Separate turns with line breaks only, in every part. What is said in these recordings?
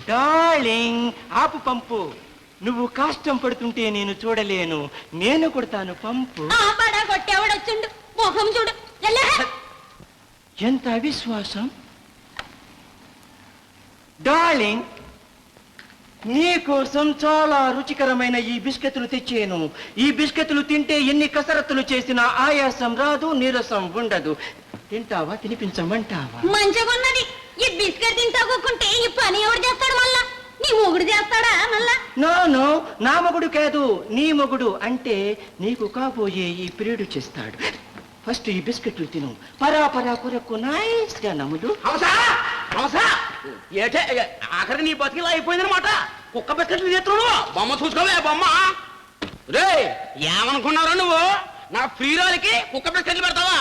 Darling ఆపు పంపు. నువ్వు కష్టం పడుతుంటే నేను చూడలేను, నేను కొడతాను పంపు.
కొట్టేవాడొచ్చుండు మొహం చూడు.
ఎంత అవిశ్వాసం. డార్లింగ్ నీ కోసం చాలా రుచికరమైన ఈ బిస్కెట్లు తెచ్చాను. ఈ బిస్కెట్లు తింటే ఎన్ని కసరత్తులు చేసినా ఆయాసం రాదు, నీరసం ఉండదు. తింటావా? తినిపించమంటావా?
మంచిగున్నది. ఈ బిస్కెట్ తింటాకుంటే ఈ పని ఎవరు చేస్తాడు? మళ్ళా నీ మొగుడు చేస్తాడా? మళ్ళా
నో, నా మొగుడు కాదు, నీ మొగుడు. అంటే నీకు కాబోయే ఈ ప్రియుడు చేస్తాడు. ఫస్ట్ ఈ బిస్కెట్లు తిను. పరా కొరకు నైస్ గా నమ్ముడు.
ఏటే ఆఖరి నీ బతికిలా అయిపోయిందనమాట. కుక్క బిస్కెట్లు చేస్తున్నావు. బొమ్మ చూసుకోవే బొమ్మ. రే ఏమనుకున్నారా నువ్వు? నా ప్రియురాలకి కుక్క బిస్కెట్లు పెడతావా?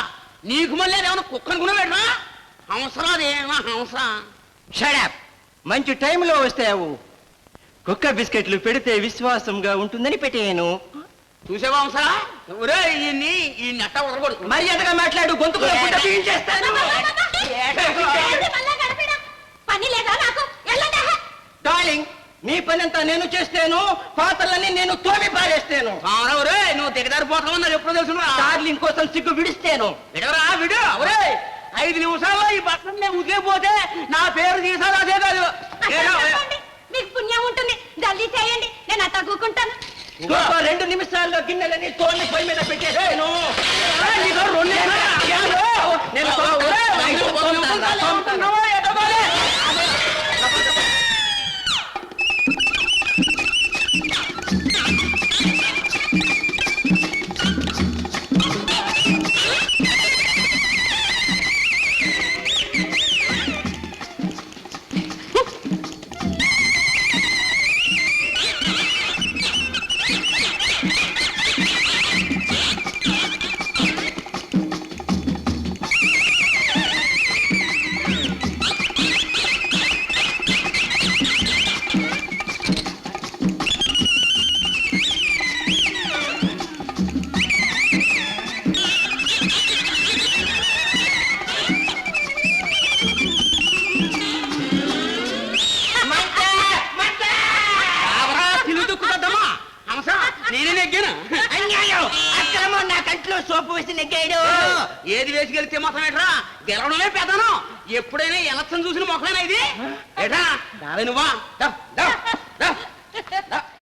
నీకు మళ్ళీ ఏమన్నా కుక్క అనుకున్నా పెట్టరా? హంసరా అదేనా హంస?
షడప్. మంచి టైంలో వస్తావు. కుక్క బిస్కెట్లు పెడితే విశ్వాసంగా ఉంటుందని పెట్టాను.
చూసావా హంసరా? ఈ నెట్ట వదలకూడదు.
మర్యాదగా మాట్లాడు, గొంతుకు చేస్తాను.
పని లేదా నాకు?
డార్లింగ్ నీ పనంతా నేను చేస్తాను, పాత్రలన్నీ నేను తోమి పారేస్తాను.
నువ్వు దిగదారిపోతావు నాకు ఎప్పుడు తెలుసున్నా.
డార్లింగ్ కోసం సిగ్గు విడిస్తాను.
విడవరా విడు. అవరే 5 నిమిషాల్లో ఈ బట్టలు నేను ఉద్యోగపోతే నా పేరు తీసాను. అదే కాదు
మీకు పుణ్యం ఉంటుంది. జల్దీ చేయండి, నేను అట్ట కూకుంటాను.
2 నిమిషాల్లో గిన్నెలని తోమి పొయ్యి మీద పెట్టేసాను. సోపు వేసి నెగ్గాడు.
ఏది వేసి గెలిస్తే మొత్తం ఏట్రా? గెలవడమే పెదను. ఎప్పుడైనా ఎలక్షన్ చూసిన మొక్కలేనా ఇది? ఏటా నువ్వా